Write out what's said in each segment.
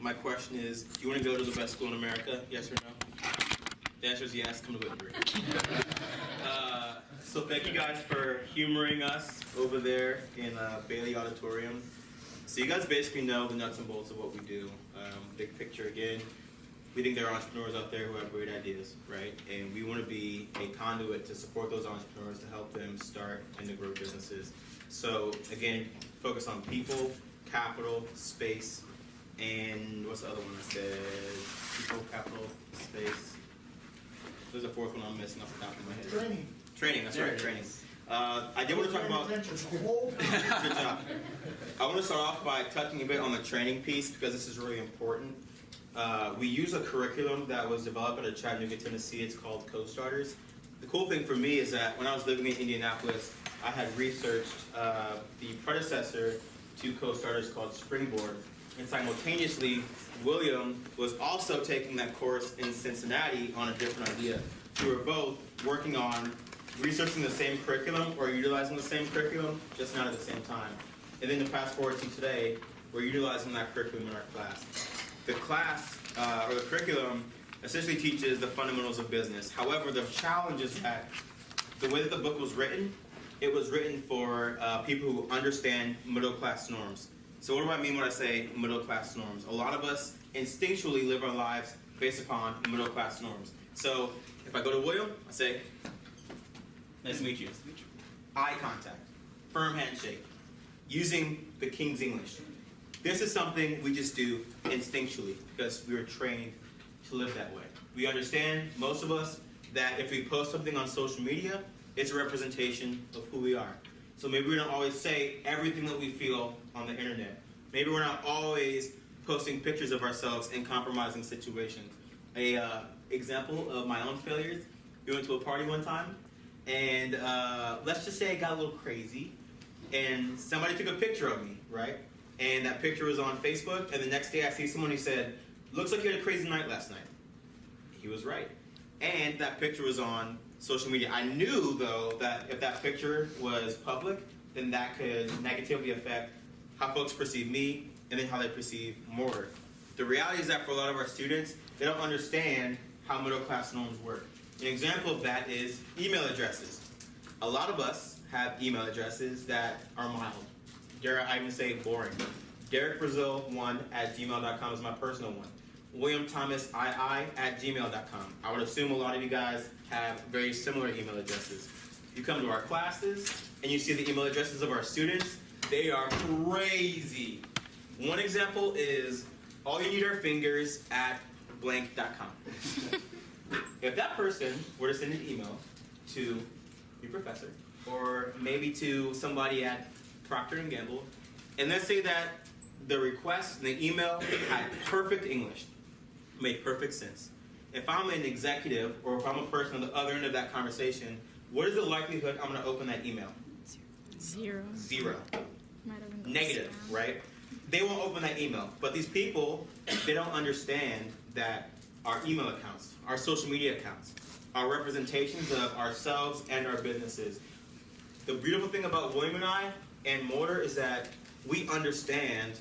my question is, do you want to go to the best school in America? Yes or no? The answer is yes. Come to Wittenberg. So thank you guys for humoring us over there in Bailey Auditorium. So you guys basically know the nuts and bolts of what we do. Big picture again. We think there are entrepreneurs out there who have great ideas, right? And we want to be a conduit to support those entrepreneurs to help them start and to grow businesses. So again, focus on people, capital, space, and what's the other one I said? People, capital, space. There's a fourth one I'm missing off the top of my head. Training, that's right, training. I did want to talk about... Good job. I want to start off by touching a bit on the training piece because this is really important. We use a curriculum that was developed at Chattanooga, Tennessee. It's called Co-Starters. The cool thing for me is that when I was living in Indianapolis, I had researched the predecessor to Co-Starters called Springboard. And simultaneously, William was also taking that course in Cincinnati on a different idea. We were both working on researching the same curriculum or utilizing the same curriculum, just not at the same time. And then to fast forward to today, we're utilizing that curriculum in our class. The class, or the curriculum, essentially teaches the fundamentals of business. However, the challenge is that the way that the book was written, it was written for people who understand middle-class norms. So what do I mean when I say middle-class norms? A lot of us instinctually live our lives based upon middle-class norms. So if I go to William, I say, nice to meet you. Eye contact, firm handshake, using the King's English. This is something we just do instinctually because we were trained to live that way. We understand, most of us, that if we post something on social media, it's a representation of who we are. So maybe we don't always say everything that we feel on the internet. Maybe we're not always posting pictures of ourselves in compromising situations. A example of my own failures, we went to a party one time, and let's just say it got a little crazy, and somebody took a picture of me, right? And that picture was on Facebook, and the next day I see someone who said, looks like you had a crazy night last night. He was right. And that picture was on social media. I knew, though, that if that picture was public, then that could negatively affect how folks perceive me and then how they perceive Mortar. The reality is that for a lot of our students, they don't understand how middle-class norms work. An example of that is email addresses. A lot of us have email addresses that are mild. Dare I even say boring. Derrick Braziel1@gmail.com is my personal one. WilliamThomasII@gmail.com. I would assume a lot of you guys have very similar email addresses. You come to our classes and you see the email addresses of our students. They are crazy. One example is all you need are fingers at blank.com. If that person were to send an email to your professor or maybe to somebody at Procter & Gamble, and let's say that the request and the email had perfect English, made perfect sense. If I'm an executive or if I'm a person on the other end of that conversation, what is the likelihood I'm going to open that email? Zero. Negative, right? They won't open that email. But these people, they don't understand that our email accounts, our social media accounts, are representations of ourselves and our businesses. The beautiful thing about William and I and Mortar is that we understand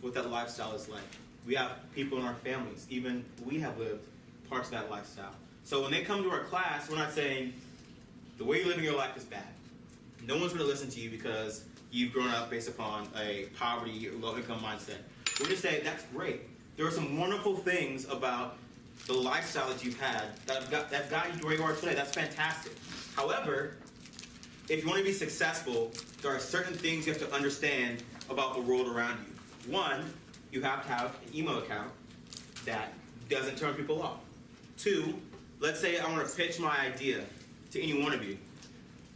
what that lifestyle is like. We have people in our families, even we have lived parts of that lifestyle. So when they come to our class, we're not saying the way you're living your life is bad. No one's going to listen to you because you've grown up based upon a poverty or low-income mindset. We're going to say that's great. There are some wonderful things about the lifestyle that you've had that's got you to where you are today. That's fantastic. However, if you want to be successful, there are certain things you have to understand about the world around you. One, you have to have an email account that doesn't turn people off. Two, let's say I want to pitch my idea to any one of you.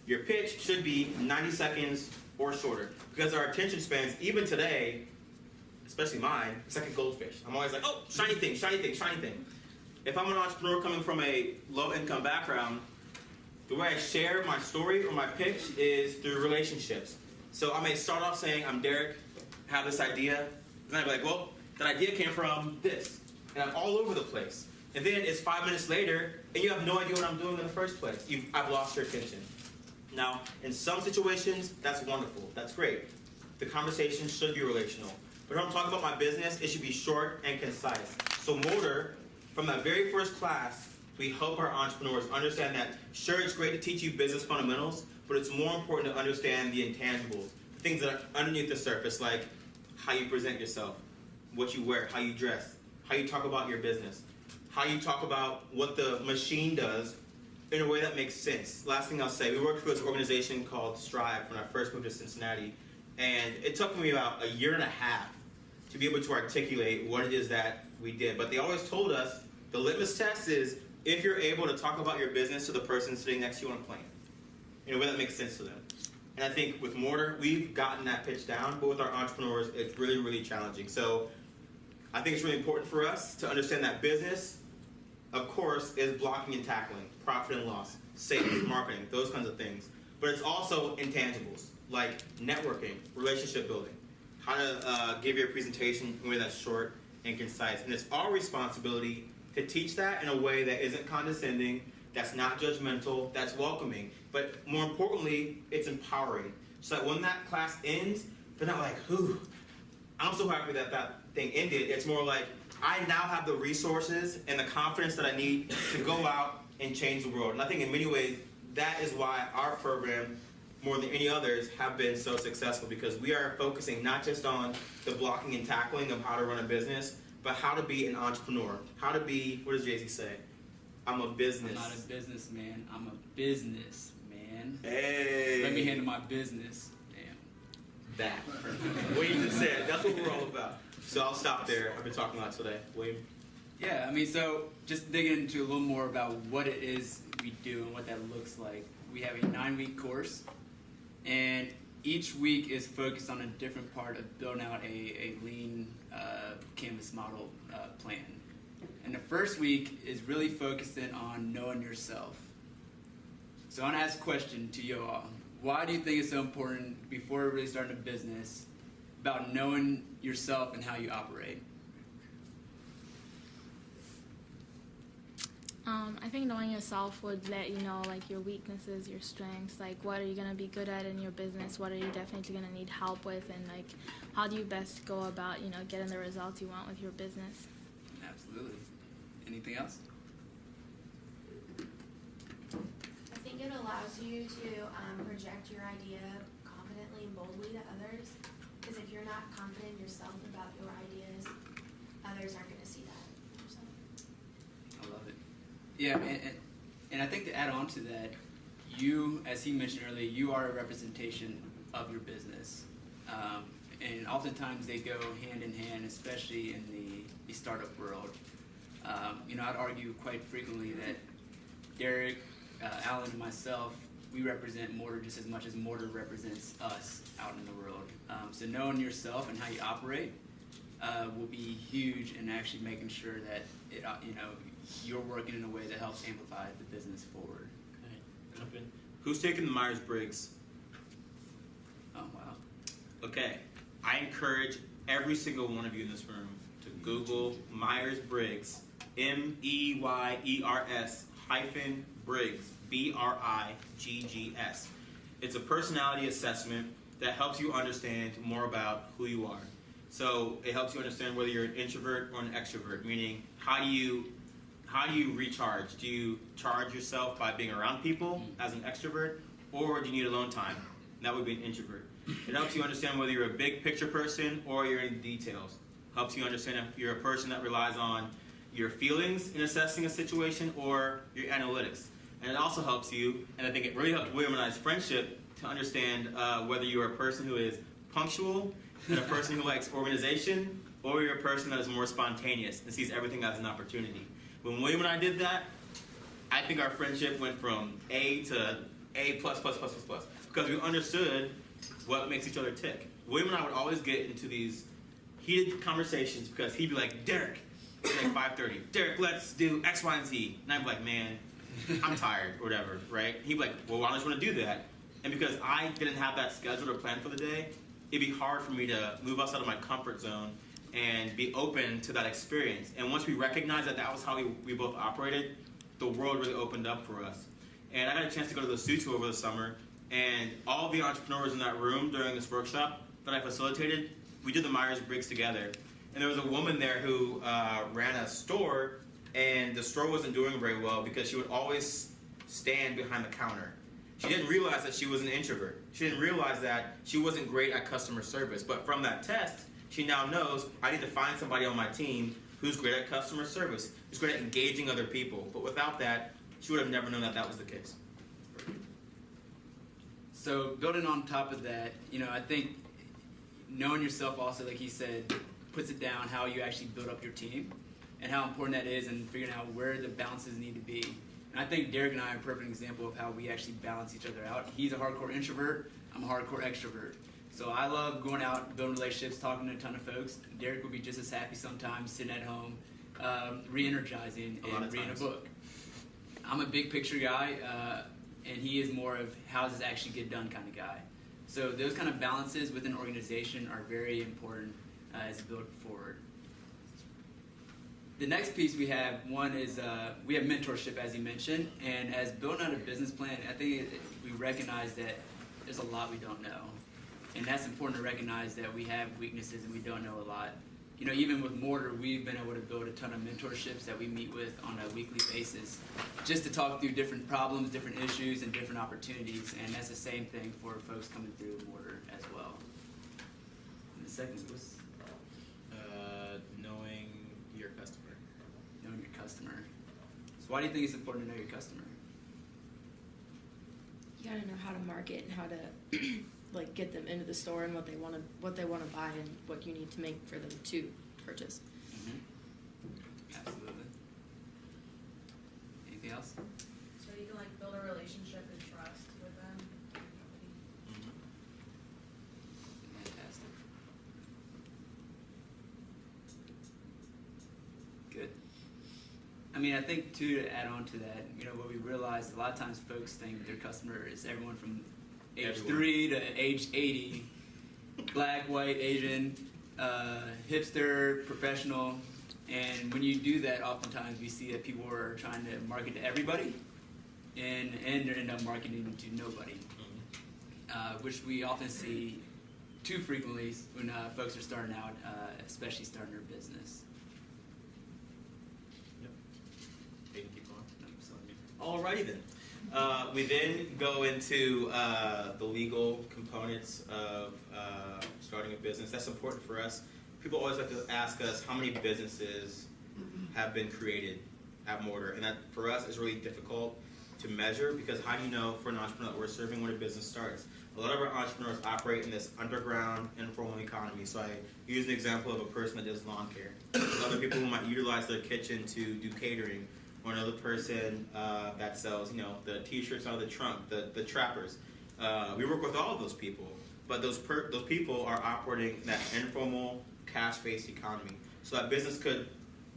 Your pitch should be 90 seconds or shorter because our attention spans, even today, especially mine, it's like a goldfish. I'm always like, oh, shiny thing, shiny thing, shiny thing. If I'm an entrepreneur coming from a low-income background, the way I share my story or my pitch is through relationships. So I may start off saying, I'm Derrick, I have this idea. Then I'd be like, well, that idea came from this. And I'm all over the place. And then it's 5 minutes later, and you have no idea what I'm doing in the first place. I've lost your attention. Now, in some situations, that's wonderful. That's great. The conversation should be relational. But when I'm talking about my business, it should be short and concise. So Mortar, from that very first class, we help our entrepreneurs understand that, sure, it's great to teach you business fundamentals, but it's more important to understand the intangibles, the things that are underneath the surface, like how you present yourself, what you wear, how you dress, how you talk about your business, how you talk about what the machine does in a way that makes sense. Last thing I'll say, we worked for this organization called Strive when I first moved to Cincinnati, and it took me about a year and a half to be able to articulate what it is that we did. But they always told us the litmus test is if you're able to talk about your business to the person sitting next to you on a plane in a way that makes sense to them. And I think with Mortar, we've gotten that pitch down, but with our entrepreneurs, it's really, really challenging. So I think it's really important for us to understand that business, of course, is blocking and tackling, profit and loss, sales, marketing, those kinds of things. But it's also intangibles, like networking, relationship building, how to give your presentation in a way that's short and concise. And it's our responsibility to teach that in a way that isn't condescending, that's not judgmental, that's welcoming. But more importantly, it's empowering. So that when that class ends, they're not like, "Ooh, I'm so happy that that thing ended." It's more like, I now have the resources and the confidence that I need to go out and change the world. And I think in many ways, that is why our program, more than any others, have been so successful, because we are focusing not just on the blocking and tackling of how to run a business, but how to be an entrepreneur. How to be, what does Jay-Z say? I'm a business. I'm not a businessman. I'm a businessman. Hey. Let me handle my business. Damn. That. What you just said. That's what we're all about. So I'll stop there. I've been talking a lot today. William? Yeah, I mean, so just digging into a little more about what it is we do and what that looks like. We have a 9-week course, and each week is focused on a different part of building out a lean canvas model plan. And the first week is really focusing on knowing yourself. So I want to ask a question to you all. Why do you think it's so important, before really starting a business, about knowing yourself and how you operate? I think knowing yourself would let you know, like, your weaknesses, your strengths, like what are you going to be good at in your business, what are you definitely going to need help with, and like how do you best go about, getting the results you want with your business. Absolutely. Anything else? I think it allows you to project your idea confidently and boldly to others, because if you're not confident in yourself about your ideas, others aren't going to see that. I love it. Yeah, and I think to add on to that, you, as he mentioned earlier, you are a representation of your business. And oftentimes they go hand in hand, especially in the startup world. I'd argue quite frequently that Derrick, Alan, and myself, we represent Mortar just as much as Mortar represents us out in the world. So knowing yourself and how you operate will be huge in actually making sure that you're working in a way that helps amplify the business forward. Okay, jump in. Who's taking the Myers-Briggs? Oh, wow. Okay, I encourage every single one of you in this room to Google Myers-Briggs, MEYERS hyphen Briggs, BRIGGS. It's a personality assessment that helps you understand more about who you are. So it helps you understand whether you're an introvert or an extrovert, meaning how do you recharge? Do you charge yourself by being around people as an extrovert, or do you need alone time? That would be an introvert. It helps you understand whether you're a big picture person or you're in details. Helps you understand if you're a person that relies on your feelings in assessing a situation or your analytics. And it also helps you, and I think it really helped William and I's friendship, to understand whether you're a person who is punctual and a person who likes organization, or you're a person that is more spontaneous and sees everything as an opportunity. When William and I did that, I think our friendship went from A to A+++++, because we understood what makes each other tick. William and I would always get into these heated conversations because he'd be like, "Derrick," it's like 5:30, "Derrick, let's do X, Y, and Z." And I'd be like, "Man, I'm tired," or whatever, right? He'd be like, "Well, why don't you want to do that?" And because I didn't have that scheduled or planned for the day, it'd be hard for me to move outside of my comfort zone and be open to that experience. And once we recognized that that was how we both operated, the world really opened up for us. And I got a chance to go to the Sutu over the summer, and all the entrepreneurs in that room during this workshop that I facilitated, we did the Myers-Briggs together. And there was a woman there who ran a store, and the store wasn't doing very well because she would always stand behind the counter. She didn't realize that she was an introvert. She didn't realize that she wasn't great at customer service. But from that test, she now knows I need to find somebody on my team who's great at customer service, who's great at engaging other people. But without that, she would have never known that that was the case. So building on top of that, I think knowing yourself also, like he said, puts it down how you actually build up your team and how important that is, and figuring out where the balances need to be. And I think Derrick and I are a perfect example of how we actually balance each other out. He's a hardcore introvert, I'm a hardcore extrovert. So I love going out, building relationships, talking to a ton of folks. Derrick would be just as happy sometimes sitting at home, re-energizing and reading a book. I'm a big picture guy, and he is more of how does this actually get done kind of guy. So those kind of balances within an organization are very important as you build forward. The next piece we have, one is we have mentorship, as you mentioned, and as building out a business plan, I think we recognize that there's a lot we don't know. And that's important to recognize that we have weaknesses and we don't know a lot. Even with Mortar, we've been able to build a ton of mentorships that we meet with on a weekly basis just to talk through different problems, different issues, and different opportunities. And that's the same thing for folks coming through Mortar as well. And the second was Knowing your customer. knowing your customer. So why do you think it's important to know your customer? You gotta know how to market and how to like get them into the store and what they want to buy and what you need to make for them to purchase. Mm-hmm. Absolutely. Anything else? So you can build a relationship and trust with them. Fantastic. Good. I think too, to add on to that, what we realized a lot of times folks think their customer is everyone from age 3 to age 80, black, white, Asian, hipster, professional, and when you do that, oftentimes we see that people are trying to market to everybody, and they end up marketing to nobody, which we often see too frequently when folks are starting out, especially starting their business. Alrighty then. We then go into the legal components of starting a business. That's important for us. People always like to ask us how many businesses have been created at Mortar, and that for us is really difficult to measure because how do you know for an entrepreneur that we're serving when a business starts? A lot of our entrepreneurs operate in this underground, informal economy. So I use an example of a person that does lawn care. There's other people who might utilize their kitchen to do catering. Or another person that sells, the T-shirts out of the trunk, the trappers. We work with all of those people, but those people are operating in that informal, cash-based economy. So that business could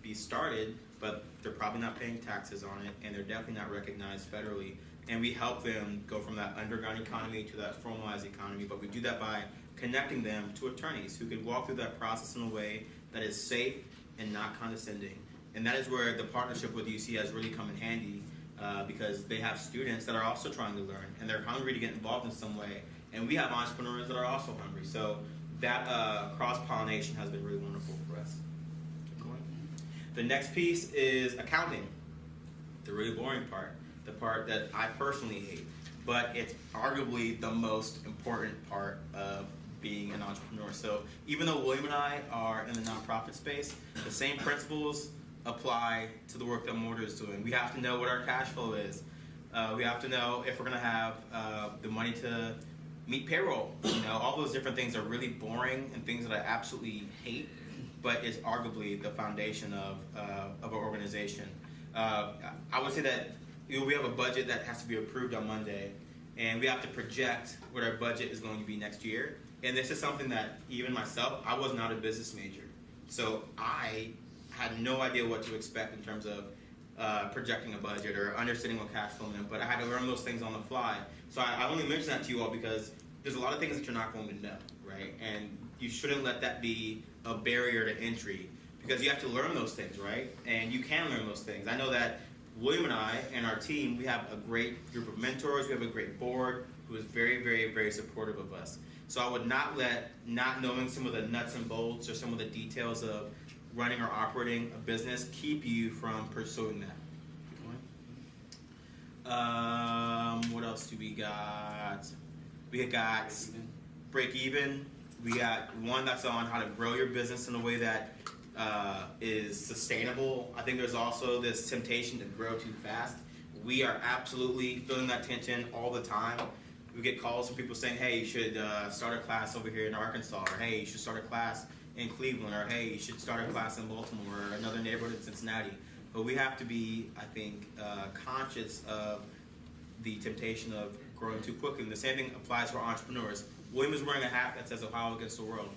be started, but they're probably not paying taxes on it, and they're definitely not recognized federally. And we help them go from that underground economy to that formalized economy, but we do that by connecting them to attorneys who can walk through that process in a way that is safe and not condescending. And that is where the partnership with UC has really come in handy because they have students that are also trying to learn and they're hungry to get involved in some way. And we have entrepreneurs that are also hungry. So that cross-pollination has been really wonderful for us. The next piece is accounting, the really boring part, the part that I personally hate. But it's arguably the most important part of being an entrepreneur. So even though William and I are in the nonprofit space, the same principles apply to the work that Mortar is doing. We have to know what our cash flow is. We have to know if we're going to have the money to meet payroll. All those different things are really boring and things that I absolutely hate, but it's arguably the foundation of our organization. I would say that we have a budget that has to be approved on Monday, and we have to project what our budget is going to be next year. And this is something that even myself, I was not a business major, so I had no idea what to expect in terms of projecting a budget or understanding what cash flow meant, but I had to learn those things on the fly. So I only mention that to you all because there's a lot of things that you're not going to know, right? And you shouldn't let that be a barrier to entry because you have to learn those things, right? And you can learn those things. I know that William and I and our team, we have a great group of mentors. We have a great board who is very, very, very supportive of us. So I would not let not knowing some of the nuts and bolts or some of the details of running or operating a business keep you from pursuing that. What else do we got? We got break even. We got one that's on how to grow your business in a way that is sustainable. I think there's also this temptation to grow too fast. We are absolutely feeling that tension all the time. We get calls from people saying, hey, you should start a class over here in Arkansas, or hey, you should start a class in Cleveland, or hey, you should start a class in Baltimore, or another neighborhood in Cincinnati. But we have to be, I think, conscious of the temptation of growing too quickly. And the same thing applies for entrepreneurs. William is wearing a hat that says Ohio against the world.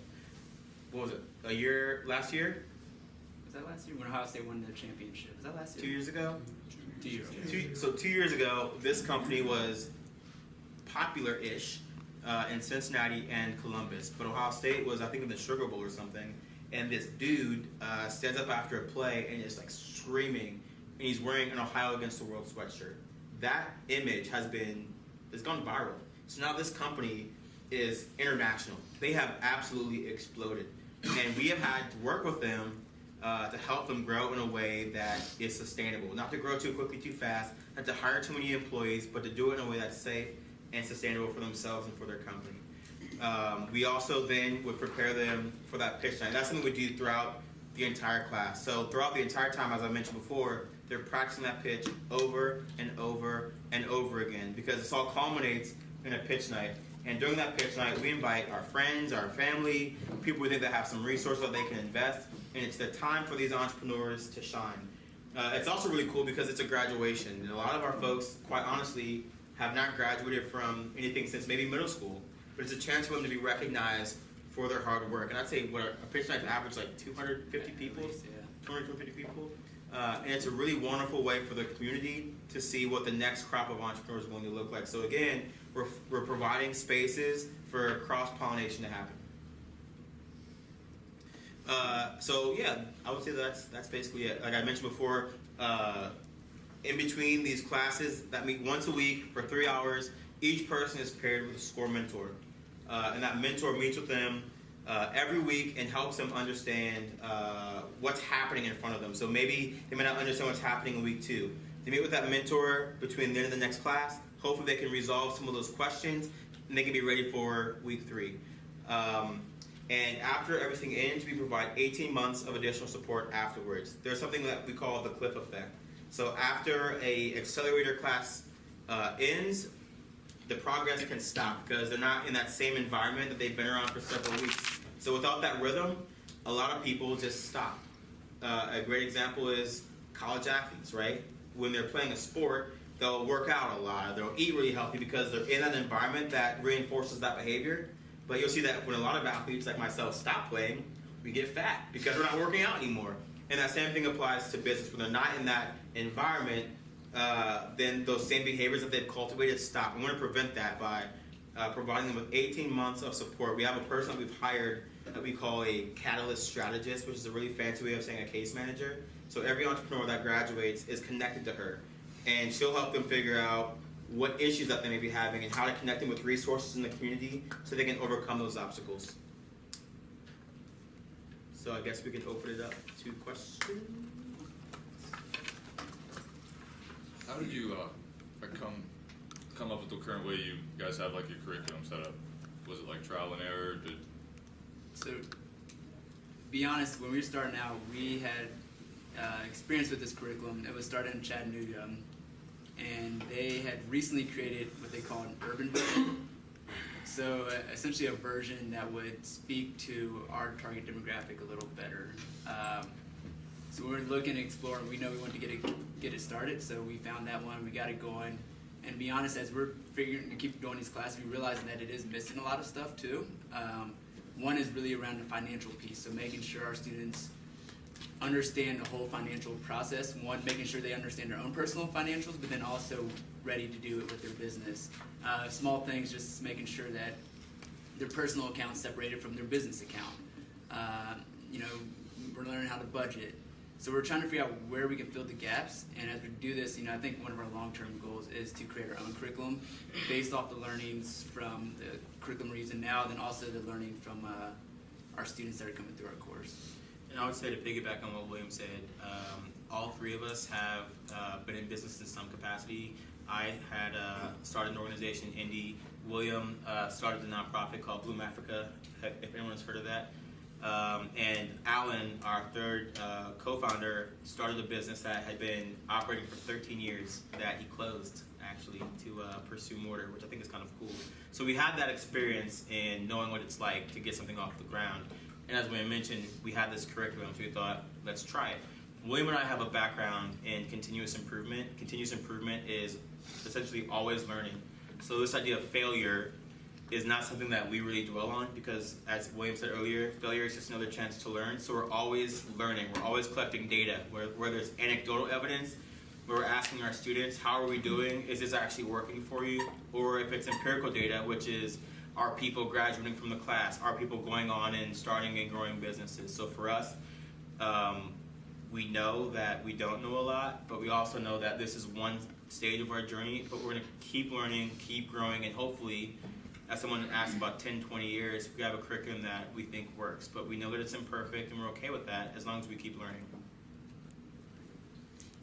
What was it? Last year? Was that last year when Ohio State won the championship? Was that last year? 2 years ago? 2 years ago. So 2 years ago, this company was popular-ish in Cincinnati and Columbus. But Ohio State was, I think, in the Sugar Bowl or something. And this dude stands up after a play and is like screaming. And he's wearing an Ohio against the world sweatshirt. That image has gone viral. So now this company is international. They have absolutely exploded. And we have had to work with them to help them grow in a way that is sustainable. Not to grow too quickly, too fast, not to hire too many employees, but to do it in a way that's safe and sustainable for themselves and for their company. We also then would prepare them for that pitch night. That's something we do throughout the entire class. So throughout the entire time, as I mentioned before, they're practicing that pitch over and over and over again because this all culminates in a pitch night. And during that pitch night, we invite our friends, our family, people we think that have some resources that they can invest, and it's the time for these entrepreneurs to shine. It's also really cool because it's a graduation. And a lot of our folks, quite honestly, have not graduated from anything since maybe middle school, but it's a chance for them to be recognized for their hard work. And I'd say a pitch night average like 250 people, 250 people. And it's a really wonderful way for the community to see what the next crop of entrepreneurs is going to look like. So again, we're providing spaces for cross-pollination to happen. So yeah, I would say that's basically it. Like I mentioned before, in between these classes that meet once a week for 3 hours, each person is paired with a SCORE mentor. And that mentor meets with them every week and helps them understand what's happening in front of them. So maybe they may not understand what's happening in week 2. They meet with that mentor between then and the next class. Hopefully they can resolve some of those questions and they can be ready for week 3. And after everything ends, we provide 18 months of additional support afterwards. There's something that we call the cliff effect. So after a accelerator class ends, the progress can stop because they're not in that same environment that they've been around for several weeks. So without that rhythm, a lot of people just stop. A great example is college athletes, right? When they're playing a sport, they'll work out a lot. They'll eat really healthy because they're in an environment that reinforces that behavior. But you'll see that when a lot of athletes like myself stop playing, we get fat because we're not working out anymore. And that same thing applies to business. When they're not in that environment, then those same behaviors that they've cultivated stop. We want to prevent that by providing them with 18 months of support. We have a person that we've hired that we call a catalyst strategist, which is a really fancy way of saying a case manager. So every entrepreneur that graduates is connected to her. And she'll help them figure out what issues that they may be having and how to connect them with resources in the community so they can overcome those obstacles. So I guess we can open it up to questions. How did you come up with the current way you guys have like your curriculum set up? Was it like trial and error? So, be honest, when we were starting out, we had experience with this curriculum. It was started in Chattanooga, and they had recently created what they call an urban version. So essentially a version that would speak to our target demographic a little better. So we were looking to explore, and we know we wanted to get it started, so we found that one, we got it going. And be honest, as we're figuring to keep doing these classes, we realized that it is missing a lot of stuff too. One is really around the financial piece, so making sure our students understand the whole financial process. One, making sure they understand their own personal financials, but then also ready to do it with their business. Small things, just making sure that their personal account's separated from their business account. We're learning how to budget. So we're trying to figure out where we can fill the gaps, and as we do this, I think one of our long-term goals is to create our own curriculum based off the learnings from the curriculum we're using now, then also the learning from our students that are coming through our course. And I would say to piggyback on what William said, all three of us have been in business in some capacity. I had started an organization, Indy. William started a nonprofit called Bloom Africa, if anyone's heard of that. And Alan, our third co-founder, started a business that had been operating for 13 years that he closed, actually, to pursue Mortar, which I think is kind of cool. So we had that experience in knowing what it's like to get something off the ground. And as William mentioned, we had this curriculum, so we thought, let's try it. William and I have a background in continuous improvement. Continuous improvement is essentially always learning. So this idea of failure is not something that we really dwell on because, as William said earlier, failure is just another chance to learn. So we're always learning. We're always collecting data, where there's anecdotal evidence, where we're asking our students, how are we doing? Is this actually working for you? Or if it's empirical data, which is, are people graduating from the class? Are people going on and starting and growing businesses? So for us, we know that we don't know a lot, but we also know that this is one stage of our journey, but we're going to keep learning, keep growing, and hopefully, as someone asked about 10, 20 years, we have a curriculum that we think works. But we know that it's imperfect, and we're okay with that as long as we keep learning.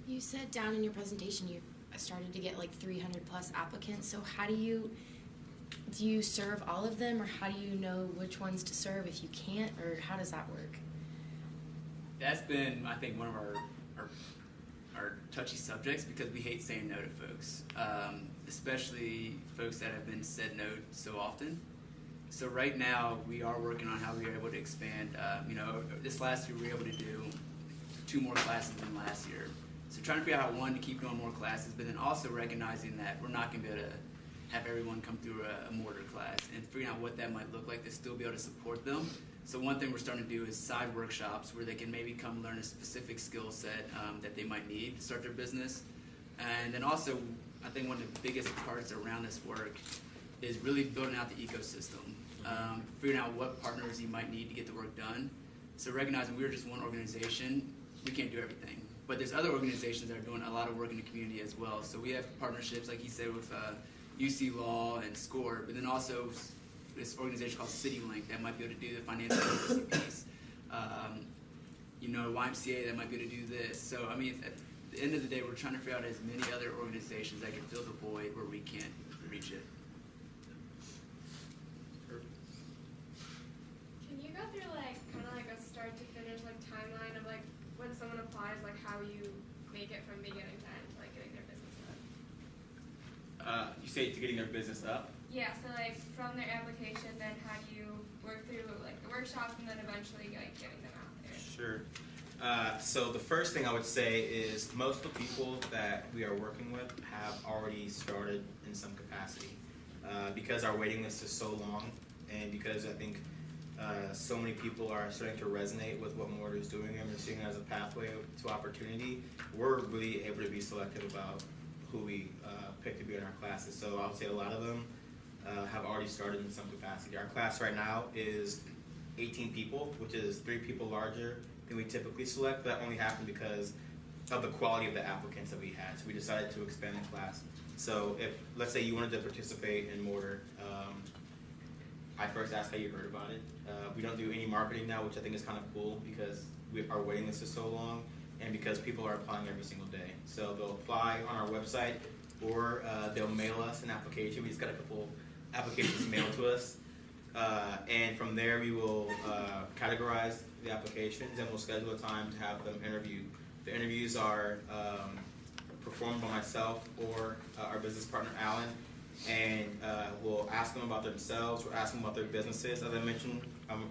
You said down in your presentation you started to get like 300 plus applicants. So how do you serve all of them, or how do you know which ones to serve if you can't, or how does that work? That's been, I think, one of our touchy subjects because we hate saying no to folks, especially folks that have been said no so often. So right now we are working on how we are able to expand. This last year we were able to do 2 more classes than last year. So trying to figure out how, one, to keep doing more classes, but then also recognizing that we're not going to be able to have everyone come through a Mortar class, and figuring out what that might look like to still be able to support them. So one thing we're starting to do is side workshops where they can maybe come learn a specific skill set that they might need to start their business. And then also, I think one of the biggest parts around this work is really building out the ecosystem, figuring out what partners you might need to get the work done. So recognizing we're just one organization, we can't do everything. But there's other organizations that are doing a lot of work in the community as well. So we have partnerships, like he said, with UC Law and SCORE, but then also this organization called CityLink that might be able to do the financial literacy piece. YMCA that might be able to do this. So, at the end of the day, we're trying to figure out as many other organizations that can fill the void where we can't reach it. Can you go through kind of a start to finish timeline of when someone applies, how you make it from beginning to end, getting their business up? You say to getting their business up? Yeah, so from their application, then how do you work through the workshops and then eventually getting them out there? Sure. So the first thing I would say is most of the people that we are working with have already started in some capacity. Because our waiting list is so long, and because I think so many people are starting to resonate with what Mortar is doing and we're seeing it as a pathway to opportunity, we're really able to be selective about who we pick to be in our classes. So I would say a lot of them have already started in some capacity. Our class right now is 18 people, which is 3 people larger than we typically select. That only happened because of the quality of the applicants that we had. So we decided to expand the class. So if, let's say you wanted to participate in Mortar, I first asked how you heard about it. We don't do any marketing now, which I think is kind of cool because our waiting list is so long and because people are applying every single day. So they'll apply on our website or they'll mail us an application. We just got a couple applications mailed to us. And from there we will categorize the applications and we'll schedule a time to have them interviewed. The interviews are performed by myself or our business partner Alan, and we'll ask them about themselves, we'll ask them about their businesses. As I mentioned,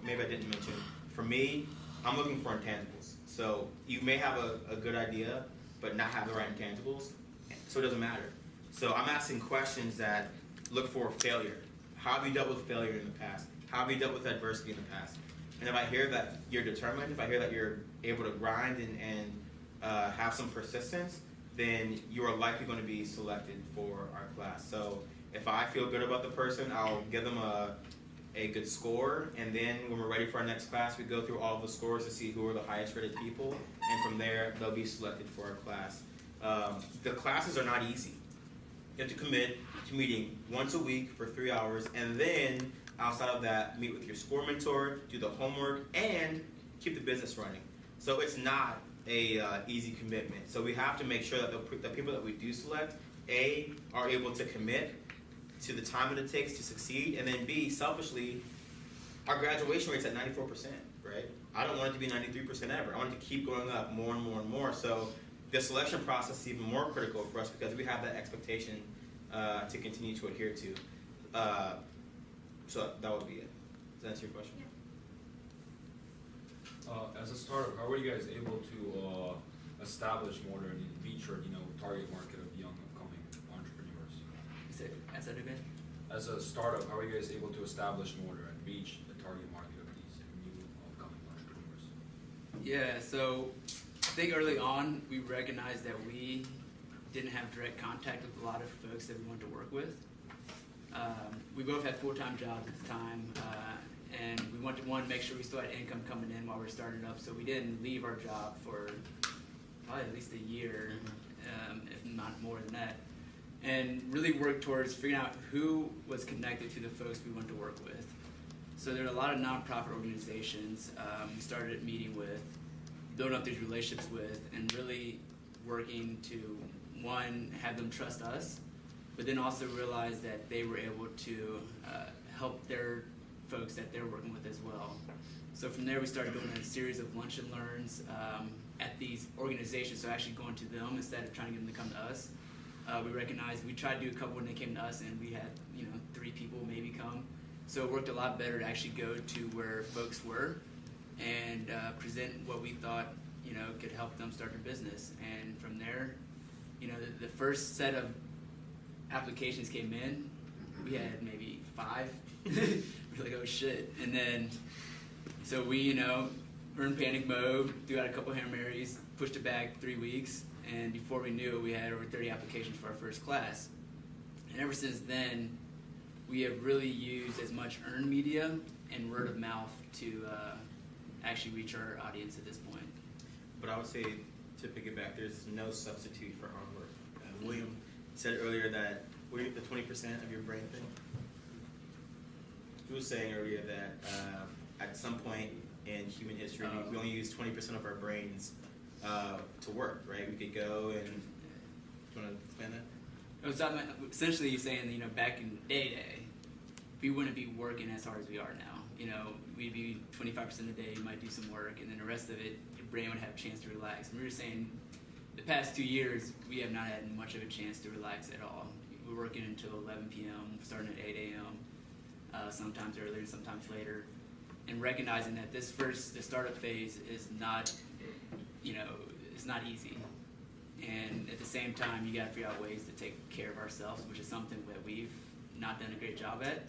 maybe I didn't mention, for me, I'm looking for intangibles. So you may have a good idea, but not have the right intangibles, so it doesn't matter. So I'm asking questions that look for failure. How have you dealt with failure in the past? How have you dealt with adversity in the past? And if I hear that you're determined, if I hear that you're able to grind and have some persistence, then you are likely going to be selected for our class. So if I feel good about the person, I'll give them a a good score, and then when we're ready for our next class, we go through all of the scores to see who are the highest rated people, and from there, they'll be selected for our class. The classes are not easy. You have to commit to meeting once a week for 3 hours, and then outside of that, meet with your score mentor, do the homework, and keep the business running. So it's not a easy commitment. So we have to make sure that the people that we do select, A, are able to commit to the time that it takes to succeed, and then B, selfishly, our graduation rate's at 94%, right? I don't want it to be 93% ever. I want it to keep going up more and more and more. So the selection process is even more critical for us because we have that expectation to continue to adhere to. So that would be it. Does that answer your question? Yeah. As a startup, how were you guys able to establish Mortar and reach your target market of young upcoming entrepreneurs? As that again? As a startup, how are you guys able to establish Mortar and reach the target market of these new upcoming entrepreneurs? Yeah, so I think early on we recognized that we didn't have direct contact with a lot of folks that we wanted to work with. We both had full-time jobs at the time, and we wanted to make sure we still had income coming in while we were starting up, so we didn't leave our job for probably at least a year, if not more than that, and really worked towards figuring out who was connected to the folks we wanted to work with. So there are a lot of nonprofit organizations we started meeting with, building up these relationships with, and really working to, one, have them trust us, but then also realize that they were able to help their folks that they're working with as well. So from there we started doing a series of lunch and learns at these organizations, so actually going to them instead of trying to get them to come to us. We recognized, we tried to do a couple when they came to us, and we had 3 people maybe come. So it worked a lot better to actually go to where folks were and present what we thought could help them start their business. And from there, the first set of applications came in, we had maybe 5. We're like, oh shit. And then, so we, were in panic mode, threw out a couple Hail Marys, pushed it back 3 weeks, and before we knew it, we had over 30 applications for our first class. And ever since then, we have really used as much earned media and word of mouth to actually reach our audience at this point. But I would say, to piggyback, there's no substitute for hard work. William said earlier that the 20% of your brain thing. He was saying earlier that at some point in human history, we only use 20% of our brains to work, right? We could go and, do you want to explain that? Essentially, you're saying, back in day, we wouldn't be working as hard as we are now. We'd be 25% of the day, you might do some work, and then the rest of it, your brain would have a chance to relax. And we were saying, the past 2 years, we have not had much of a chance to relax at all. We're working until 11 p.m., starting at 8 a.m., sometimes earlier, sometimes later, and recognizing that the startup phase is not, it's not easy. And at the same time, you gotta figure out ways to take care of ourselves, which is something that we've not done a great job at,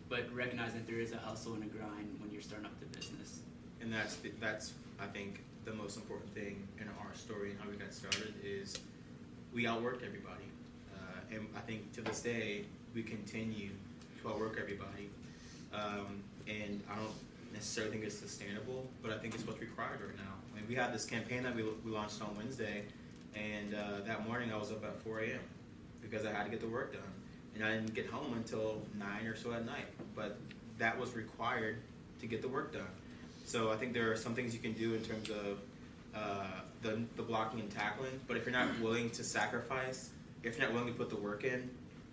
but recognizing that there is a hustle and a grind when you're starting up the business. And that's I think, the most important thing in our story and how we got started is we outworked everybody. And I think to this day, we continue to outwork everybody. And I don't necessarily think it's sustainable, but I think it's what's required right now. I mean, we had this campaign that we launched on Wednesday, and that morning I was up at 4 a.m. because I had to get the work done. And I didn't get home until 9 or so at night, but that was required to get the work done. So I think there are some things you can do in terms of the blocking and tackling, but if you're not willing to sacrifice, if you're not willing to put the work in,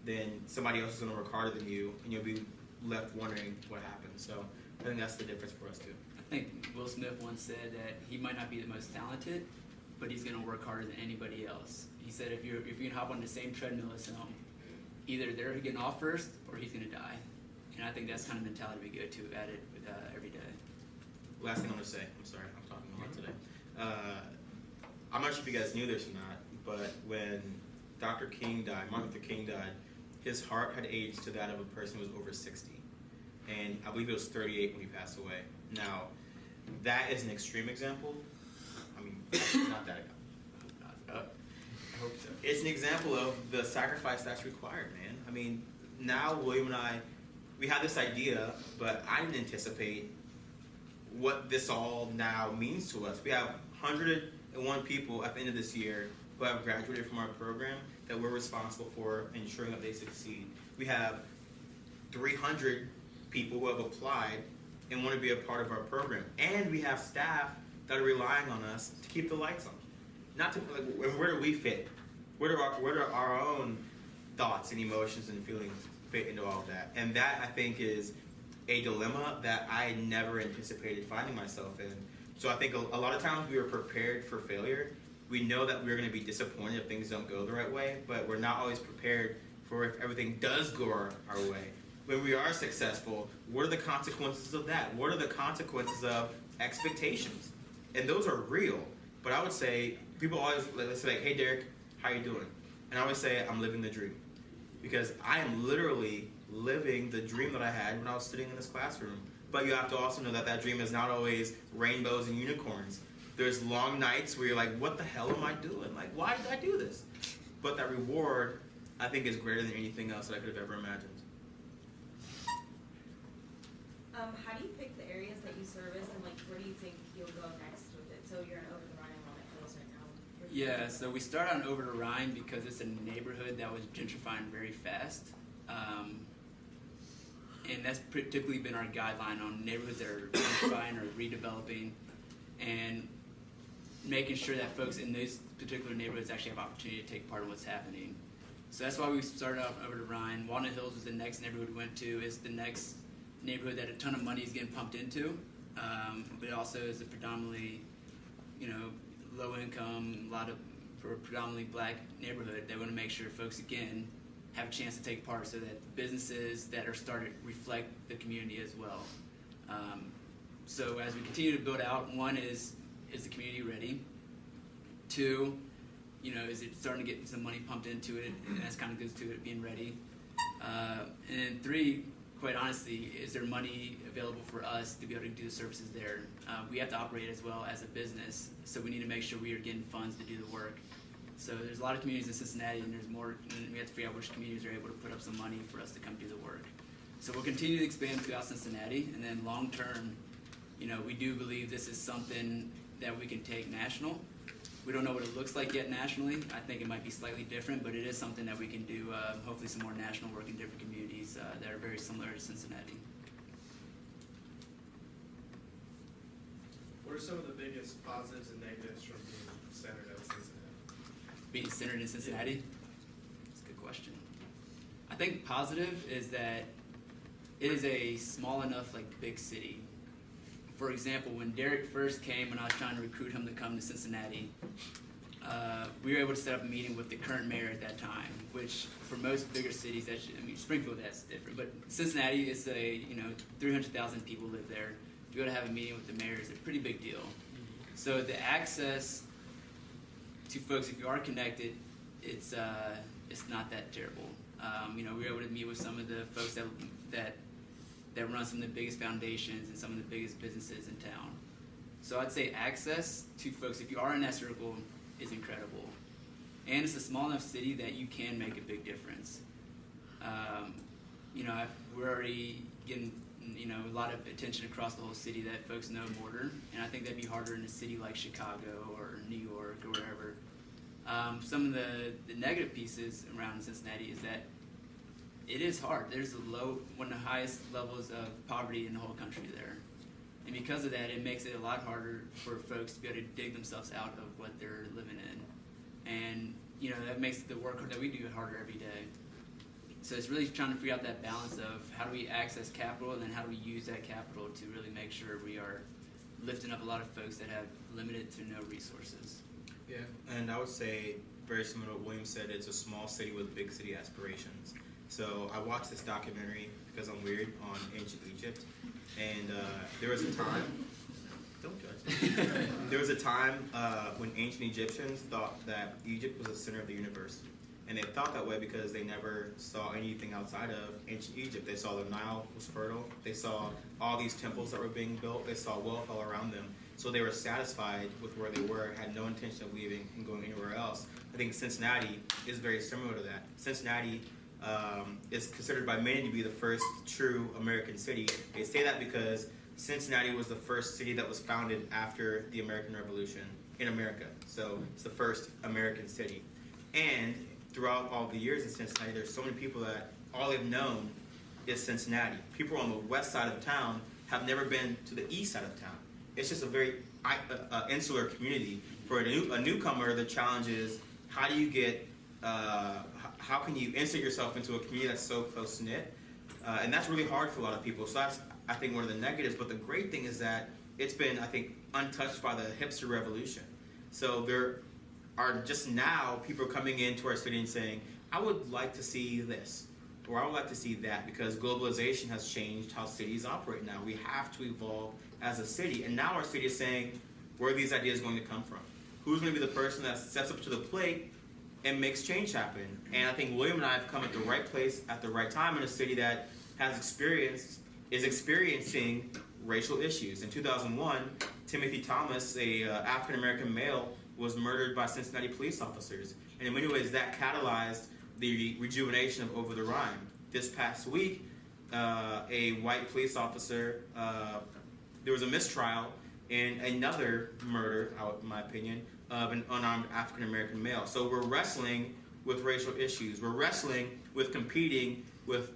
then somebody else is going to work harder than you, and you'll be left wondering what happened. So I think that's the difference for us too. I think Will Smith once said that he might not be the most talented, but he's going to work harder than anybody else. He said if you can hop on the same treadmill as him, either they're getting off first or he's going to die. And I think that's kind of mentality we go to at it every day. Last thing I'm going to say, I'm sorry, I'm talking a lot today. I'm not sure if you guys knew this or not, but when Dr. King died, Martin Luther King died, his heart had aged to that of a person who was over 60. And I believe it was 38 when he passed away. Now, that is an extreme example. I mean, it's not that. I hope so. It's an example of the sacrifice that's required, man. I mean, now William and I we had this idea, but I didn't anticipate what this all now means to us. We have 101 people at the end of this year who have graduated from our program that we're responsible for ensuring that they succeed. We have 300 people who have applied and want to be a part of our program. And we have staff that are relying on us to keep the lights on. Not to, like, where do we fit? Where do our own thoughts and emotions and feelings fit into all of that? And that, I think, is a dilemma that I never anticipated finding myself in. So I think a lot of times we are prepared for failure. We know that we're going to be disappointed if things don't go the right way, but we're not always prepared for if everything does go our way. When we are successful, what are the consequences of that? What are the consequences of expectations? And those are real. But I would say, people always say, hey, Derrick, how you doing? And I always say, I'm living the dream. Because I am literally living the dream that I had when I was sitting in this classroom. But you have to also know that that dream is not always rainbows and unicorns. There's long nights where you're like, what the hell am I doing? Like, why did I do this? But that reward, I think, is greater than anything else that I could have ever imagined. How do you pick the areas that you service, and like where do you think you'll go next with it? So you're in Over the Rhine and Walnut Hills right now. Where do you Yeah, go? so we started on Over the Rhine because it's a neighborhood that was gentrifying very fast. And that's typically been our guideline on neighborhoods that are gentrifying or redeveloping, and making sure that folks in those particular neighborhoods actually have opportunity to take part in what's happening. So that's why we started off Over the Rhine. Walnut Hills was the next neighborhood we went to. It's the next neighborhood that a ton of money is getting pumped into, but it also is a predominantly, low income, for a predominantly black neighborhood. They want to make sure folks, again, have a chance to take part so that businesses that are started reflect the community as well. So as we continue to build out, one is the community ready? Two, is it starting to get some money pumped into it? And that's kind of goes to it being ready. And then three, quite honestly, is there money available for us to be able to do the services there? We have to operate as well as a business, so we need to make sure we are getting funds to do the work. So there's a lot of communities in Cincinnati, and there's more, and we have to figure out which communities are able to put up some money for us to come do the work. So we'll continue to expand throughout Cincinnati, and then long term, we do believe this is something that we can take national. We don't know what it looks like yet nationally. I think it might be slightly different, but it is something that we can do, hopefully some more national work in different communities that are very similar to Cincinnati. What are some of the biggest positives and negatives from being centered out Cincinnati? Being centered in Cincinnati? That's a good question. I think positive is that it is a small enough, big city. For example, when Derrick first came, when I was trying to recruit him to come to Cincinnati, we were able to set up a meeting with the current mayor at that time, which for most bigger cities, Springfield, that's different, but Cincinnati is 300,000 people live there. To be able to have a meeting with the mayor is a pretty big deal. So the access to folks, if you are connected, it's not that terrible. We were able to meet with some of the folks that run some of the biggest foundations and some of the biggest businesses in town. So I'd say access to folks, if you are in that circle, is incredible. And it's a small enough city that you can make a big difference. We're already getting a lot of attention across the whole city that folks know Mortar, and I think that'd be harder in a city like Chicago or New York or wherever. Some of the negative pieces around Cincinnati is that it is hard. There's one of the highest levels of poverty in the whole country there. And because of that, it makes it a lot harder for folks to be able to dig themselves out of what they're living in. And, that makes the work that we do harder every day. So it's really trying to figure out that balance of how do we access capital, and then how do we use that capital to really make sure we are lifting up a lot of folks that have limited to no resources. Yeah, and I would say, very similar to what William said, it's a small city with big city aspirations. So I watched this documentary, because I'm weird, on ancient Egypt, and there was a time, don't judge, there was a time when ancient Egyptians thought that Egypt was the center of the universe. And they thought that way because they never saw anything outside of ancient Egypt. They saw the Nile was fertile. They saw all these temples that were being built. They saw wealth all around them. So they were satisfied with where they were, had no intention of leaving and going anywhere else. I think Cincinnati is very similar to that. Cincinnati is considered by many to be the first true American city. They say that because Cincinnati was the first city that was founded after the American Revolution in America. So it's the first American city. And throughout all the years in Cincinnati, there's so many people that all they've known is Cincinnati. People on the west side of town have never been to the east side of town. It's just a very insular community. For a newcomer, the challenge is how do you get, how can you insert yourself into a community that's so close knit? And that's really hard for a lot of people. So that's, I think, one of the negatives. But the great thing is that it's been, I think, untouched by the hipster revolution. So there are just now people coming into our city and saying, I would like to see this, or I would like to see that, because globalization has changed how cities operate now. We have to evolve as a city. And now our city is saying, where are these ideas going to come from? Who's going to be the person that steps up to the plate and makes change happen? And I think William and I have come at the right place at the right time in a city that is experiencing racial issues. In 2001, Timothy Thomas, a African-American male, was murdered by Cincinnati police officers. And in many ways, that catalyzed the rejuvenation of Over the Rhine. This past week, a white police officer, there was a mistrial in another murder, in my opinion, of an unarmed African-American male. So we're wrestling with racial issues. We're wrestling with competing with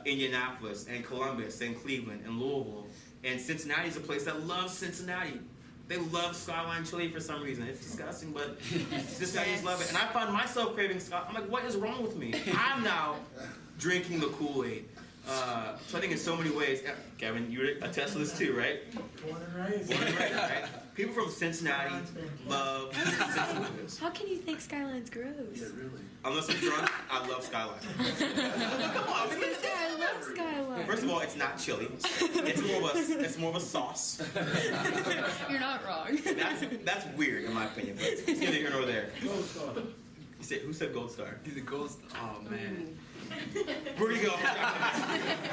Indianapolis and Columbus and Cleveland and Louisville. And Cincinnati's a place that loves Cincinnati. They love Skyline chili for some reason. It's disgusting, but Cincinnatians love it. And I find myself craving Skyline. I'm like, what is wrong with me? I'm now drinking the Kool-Aid. So I think in so many ways, Kevin, you attest to this too, right? Born and raised. Born and raised, right? People from Cincinnati love Cincinnati. How can you think Skyline's gross? Yeah, really. Unless I'm drunk, I love Skyline. Come on, we can say I love Skyline. First of all, it's not chili. It's more of a sauce. You're not wrong. That's weird in my opinion, but it's neither here nor there. Gold star. Who said Gold Star? The gold star. Oh man. We're gonna go.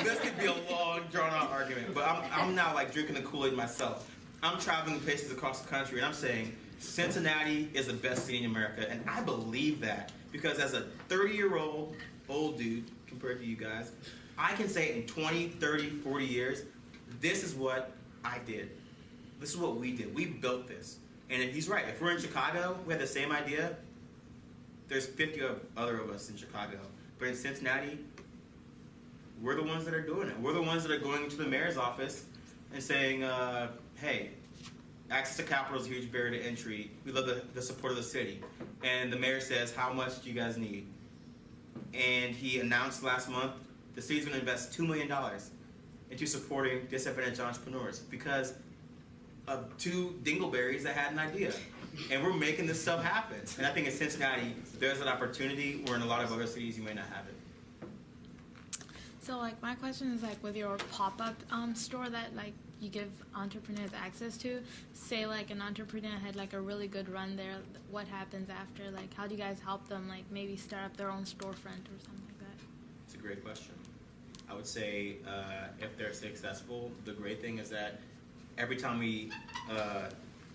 This could be a long, drawn-out argument, but I'm now like drinking the Kool-Aid myself. I'm traveling places across the country, and I'm saying Cincinnati is the best city in America, and I believe that because as a 30-year-old old dude compared to you guys, I can say in 20, 30, 40 years, this is what I did. This is what we did. We built this. And if he's right, if we're in Chicago, we have the same idea. There's 50 other of us in Chicago. But in Cincinnati, we're the ones that are doing it. We're the ones that are going to the mayor's office and saying, hey, access to capital is a huge barrier to entry. We love the support of the city. And the mayor says, how much do you guys need? And he announced last month the city's going to invest $2 million into supporting disadvantaged entrepreneurs because of two dingleberries that had an idea. And we're making this stuff happen. And I think in Cincinnati, there's an opportunity where in a lot of other cities you may not have it. So like my question is like with your pop-up store that like you give entrepreneurs access to, say like an entrepreneur had like a really good run there, what happens after? Like how do you guys help them like maybe start up their own storefront or something like that? It's a great question. I would say if they're successful, the great thing is that every time we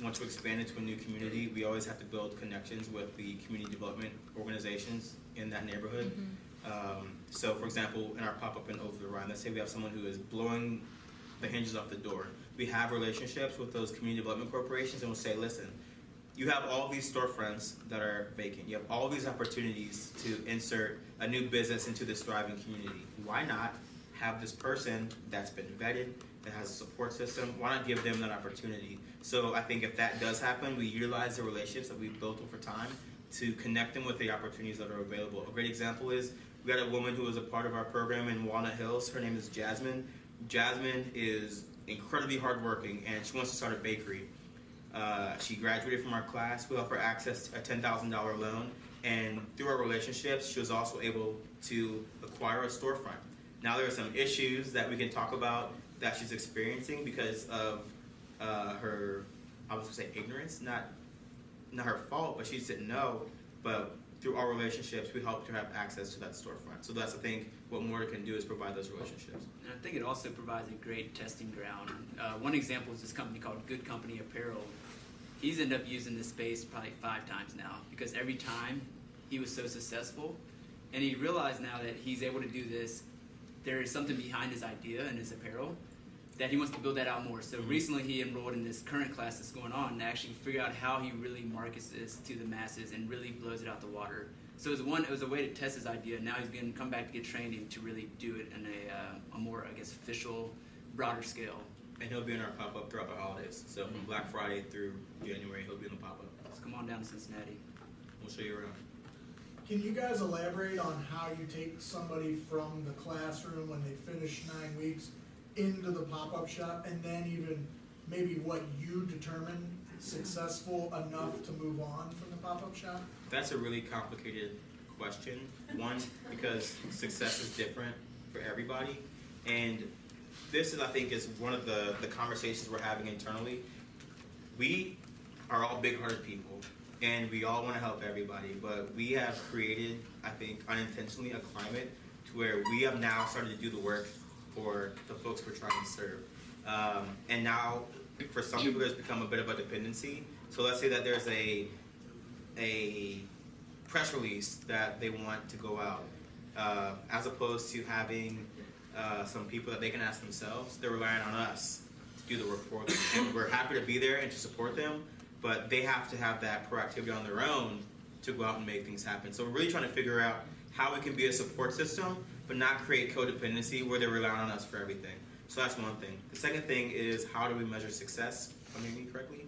want to expand into a new community, we always have to build connections with the community development organizations in that neighborhood. Mm-hmm. So, for example, in our pop-up in Over the Rhine, let's say we have someone who is blowing the hinges off the door. We have relationships with those community development corporations, and we'll say, listen, you have all these storefronts that are vacant. You have all these opportunities to insert a new business into this thriving community. Why not have this person that's been vetted, that has a support system, why not give them that opportunity? So I think if that does happen, we utilize the relationships that we've built over time to connect them with the opportunities that are available. A great example is we got a woman who was a part of our program in Walnut Hills. Her name is Jasmine. Jasmine is incredibly hardworking, and she wants to start a bakery. She graduated from our class. We helped her access a $10,000 loan, and through our relationships, she was also able to acquire a storefront. Now there are some issues that we can talk about that she's experiencing because of her, I was going to say ignorance, not her fault, but she just didn't know. But through our relationships, we helped her have access to that storefront. So that's, I think, what Mortar can do is provide those relationships. And I think it also provides a great testing ground. One example is this company called Good Company Apparel. He's ended up using this space probably 5 times now because every time he was so successful, And he realized now that he's able to do this, there is something behind his idea and his apparel that he wants to build that out more. So recently he enrolled in this current class that's going on to actually figure out how he really markets this to the masses and really blows it out the water. So it was a way to test his idea. Now he's going to come back to get training to really do it in a more, I guess, official, broader scale. And he'll be in our pop-up throughout the holidays. So from Black Friday through January, he'll be in the pop-up. So come on down to Cincinnati. We'll show you around. Can you guys elaborate on how you take somebody from the classroom when they finish 9 weeks into the pop-up shop, and then even maybe what you determine successful enough to move on from the pop-up shop? That's a really complicated question. One, because success is different for everybody. And this is, I think, is one of the conversations we're having internally. We are all big-hearted people, and we all want to help everybody, but we have created, I think, unintentionally a climate to where we have now started to do the work for the folks we're trying to serve. And now, for some people, there's become a bit of a dependency. So let's say that there's a press release that they want to go out, as opposed to having some people that they can ask themselves. They're relying on us to do the work for them. And we're happy to be there and to support them, but they have to have that proactivity on their own to go out and make things happen. So we're really trying to figure out how we can be a support system, but not create codependency where they're relying on us for everything. So that's one thing. The second thing is, how do we measure success, if I'm hearing you correctly?